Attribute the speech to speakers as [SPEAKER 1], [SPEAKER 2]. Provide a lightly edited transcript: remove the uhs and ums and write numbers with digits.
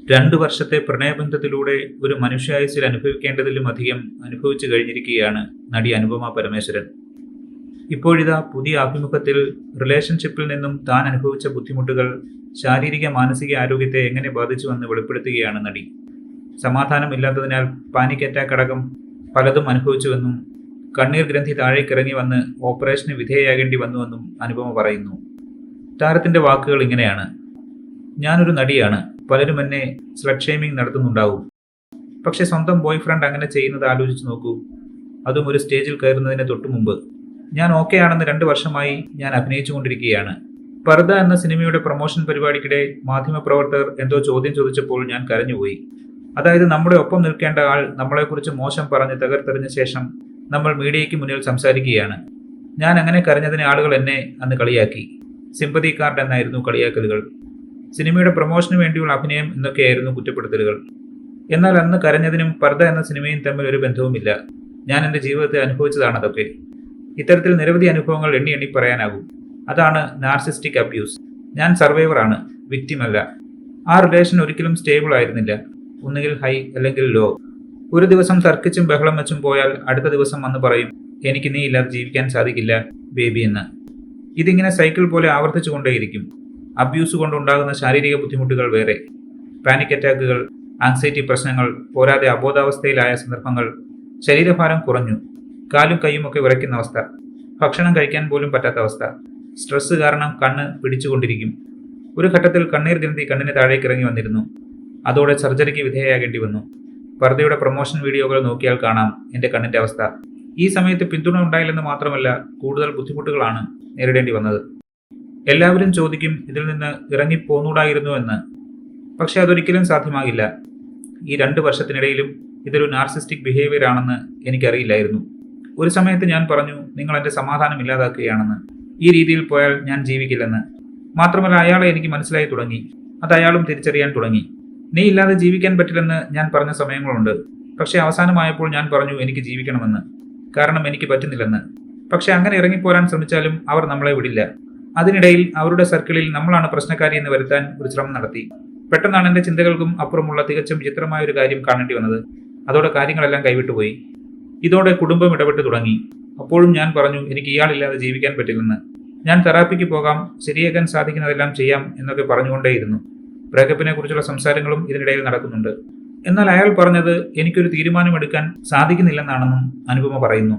[SPEAKER 1] 2 വർഷത്തെ പ്രണയബന്ധത്തിലൂടെ ഒരു മനുഷ്യായുസ്സിൽ അനുഭവിക്കേണ്ടതിലും അധികം അനുഭവിച്ചു കഴിഞ്ഞിരിക്കുകയാണ് നടി അനുപമ പരമേശ്വരൻ. ഇപ്പോഴിതാ പുതിയ അഭിമുഖത്തിൽ റിലേഷൻഷിപ്പിൽ നിന്നും താൻ അനുഭവിച്ച ബുദ്ധിമുട്ടുകൾ ശാരീരിക മാനസിക ആരോഗ്യത്തെ എങ്ങനെ ബാധിച്ചുവെന്ന് വെളിപ്പെടുത്തുകയാണ് നടി. സമാധാനമില്ലാത്തതിനാൽ പാനിക് അറ്റാക്ക് അടക്കം പലതും അനുഭവിച്ചുവെന്നും കണ്ണീർ ഗ്രന്ഥി താഴേക്കിറങ്ങി വന്ന് ഓപ്പറേഷന് വിധേയയാകേണ്ടി വന്നുവെന്നും അനുപമ പറയുന്നു. താരത്തിന്റെ വാക്കുകൾ ഇങ്ങനെയാണ്: ഞാനൊരു നടിയാണ്, പലരും എന്നെ സ്ലട്ട് ഷെയ്മിങ് നടത്തുന്നുണ്ടാവും. പക്ഷെ സ്വന്തം ബോയ് ഫ്രണ്ട് അങ്ങനെ ചെയ്യുന്നത് ആലോചിച്ച് നോക്കൂ, അതും ഒരു സ്റ്റേജിൽ കയറുന്നതിന് തൊട്ടു മുമ്പ്. ഞാൻ ഓക്കെ ആണെന്ന് 2 വർഷമായി ഞാൻ അഭിനയിച്ചുകൊണ്ടിരിക്കുകയാണ്. പർദ എന്ന സിനിമയുടെ പ്രൊമോഷൻ പരിപാടിക്കിടെ മാധ്യമപ്രവർത്തകർ എന്തോ ചോദ്യം ചോദിച്ചപ്പോൾ ഞാൻ കരഞ്ഞുപോയി. അതായത് നമ്മുടെ ഒപ്പം നിൽക്കേണ്ട ആൾ നമ്മളെക്കുറിച്ച് മോശം പറഞ്ഞ് തകർത്തെറിഞ്ഞ ശേഷം നമ്മൾ മീഡിയയ്ക്ക് മുന്നിൽ സംസാരിക്കുകയാണ്. ഞാൻ അങ്ങനെ കരഞ്ഞതിന് ആളുകൾ എന്നെ അന്ന് കളിയാക്കി. സിമ്പതി കാർഡ് എന്നായിരുന്നു കളിയാക്കലുകൾ. സിനിമയുടെ പ്രൊമോഷന് വേണ്ടിയുള്ള അഭിനയം എന്നൊക്കെയായിരുന്നു കുറ്റപ്പെടുത്തലുകൾ. എന്നാൽ അന്ന് കരഞ്ഞതിനും പർദ എന്ന സിനിമയും തമ്മിൽ ഒരു ബന്ധവുമില്ല. ഞാൻ എൻ്റെ ജീവിതത്തിൽ അനുഭവിച്ചതാണ് അതൊക്കെ. ഇത്തരത്തിൽ നിരവധി അനുഭവങ്ങൾ എണ്ണി എണ്ണി പറയാനാകും. അതാണ് നാർസിസ്റ്റിക് അബ്യൂസ്. ഞാൻ സർവൈവർ ആണ്, വിക്ടിം അല്ല. ആ റിലേഷൻ ഒരിക്കലും സ്റ്റേബിൾ ആയിരുന്നില്ല. ഒന്നുകിൽ ഹൈ അല്ലെങ്കിൽ ലോ. ഒരു ദിവസം തർക്കിച്ചും ബഹളം വെച്ചും പോയാൽ അടുത്ത ദിവസം വന്ന് പറയും, എനിക്ക് നീ ഇല്ലാതെ ജീവിക്കാൻ സാധിക്കില്ല ബേബി എന്ന്. ഇതിങ്ങനെ സൈക്കിൾ പോലെ ആവർത്തിച്ചു കൊണ്ടേയിരിക്കും. അബ്യൂസ് കൊണ്ടുണ്ടാകുന്ന ശാരീരിക ബുദ്ധിമുട്ടുകൾ വേറെ, പാനിക് അറ്റാക്കുകൾ, ആങ്സൈറ്റി പ്രശ്നങ്ങൾ, പോരാതെ അബോധാവസ്ഥയിലായ സന്ദർഭങ്ങൾ, ശരീരഭാരം കുറഞ്ഞു, കാലും കൈയുമൊക്കെ വിറയ്ക്കുന്ന അവസ്ഥ, ഭക്ഷണം കഴിക്കാൻ പോലും പറ്റാത്ത അവസ്ഥ, സ്ട്രെസ് കാരണം കണ്ണ് പിടിച്ചുകൊണ്ടിരിക്കും. ഒരു ഘട്ടത്തിൽ കണ്ണീർ ഗ്രന്ഥി കണ്ണിന് താഴേക്കിറങ്ങി വന്നിരുന്നു. അതോടെ സർജറിക്ക് വിധേയയാകേണ്ടി വന്നു. പർദയുടെ പ്രൊമോഷൻ വീഡിയോകൾ നോക്കിയാൽ കാണാം എൻ്റെ കണ്ണിൻ്റെ അവസ്ഥ. ഈ സമയത്ത് പിന്തുണ ഉണ്ടായില്ലെന്ന് മാത്രമല്ല, കൂടുതൽ ബുദ്ധിമുട്ടുകളാണ് നേരിടേണ്ടി വന്നത്. എല്ലാവരും ചോദിക്കും ഇതിൽ നിന്ന് ഇറങ്ങിപ്പോന്നൂടായിരുന്നു എന്ന്. പക്ഷെ അതൊരിക്കലും സാധ്യമാകില്ല. ഈ 2 വർഷത്തിനിടയിലും ഇതൊരു നാർസിസ്റ്റിക് ബിഹേവിയർ ആണെന്ന് എനിക്കറിയില്ലായിരുന്നു. ഒരു സമയത്ത് ഞാൻ പറഞ്ഞു, നിങ്ങൾ എൻ്റെ സമാധാനം ഇല്ലാതാക്കുകയാണെന്ന്. ഈ രീതിയിൽ പോയാൽ ഞാൻ ജീവിക്കില്ലെന്ന്. മാത്രമല്ല അയാളെ എനിക്ക് മനസ്സിലായി തുടങ്ങി. അത് അയാളും തിരിച്ചറിയാൻ തുടങ്ങി. നീ ഇല്ലാതെ ജീവിക്കാൻ പറ്റില്ലെന്ന് ഞാൻ പറഞ്ഞ സമയങ്ങളുണ്ട്. പക്ഷെ അവസാനമായപ്പോൾ ഞാൻ പറഞ്ഞു എനിക്ക് ജീവിക്കണമെന്ന്. കാരണം എനിക്ക് പറ്റുന്നില്ലെന്ന്. പക്ഷെ അങ്ങനെ ഇറങ്ങിപ്പോരാൻ ശ്രമിച്ചാലും അവർ നമ്മളെ വിടില്ല. അതിനിടയിൽ അവരുടെ സർക്കിളിൽ നമ്മളാണ് പ്രശ്നക്കാരി എന്ന് വരുത്താൻ ഒരു ശ്രമം നടത്തി. പെട്ടെന്നാണ് എൻ്റെ ചിന്തകൾക്കും അപ്പുറമുള്ള തികച്ചും വിചിത്രമായ ഒരു കാര്യം കാണേണ്ടി വന്നത്. അതോടെ കാര്യങ്ങളെല്ലാം കൈവിട്ടുപോയി. ഇതോടെ കുടുംബം ഇടപെട്ട് തുടങ്ങി. അപ്പോഴും ഞാൻ പറഞ്ഞു എനിക്ക് ഇയാളില്ലാതെ ജീവിക്കാൻ പറ്റില്ലെന്ന്. ഞാൻ തെറാപ്പിക്ക് പോകാം, ശരിയാക്കാൻ സാധിക്കുന്നതെല്ലാം ചെയ്യാം എന്നൊക്കെ പറഞ്ഞുകൊണ്ടേയിരുന്നു. ബ്രേക്കപ്പിനെ കുറിച്ചുള്ള സംസാരങ്ങളും ഇതിനിടയിൽ നടക്കുന്നുണ്ട്. എന്നാൽ അയാൾ പറഞ്ഞത് എനിക്കൊരു തീരുമാനമെടുക്കാൻ സാധിക്കുന്നില്ലെന്നാണെന്നും അനുപമ പറയുന്നു.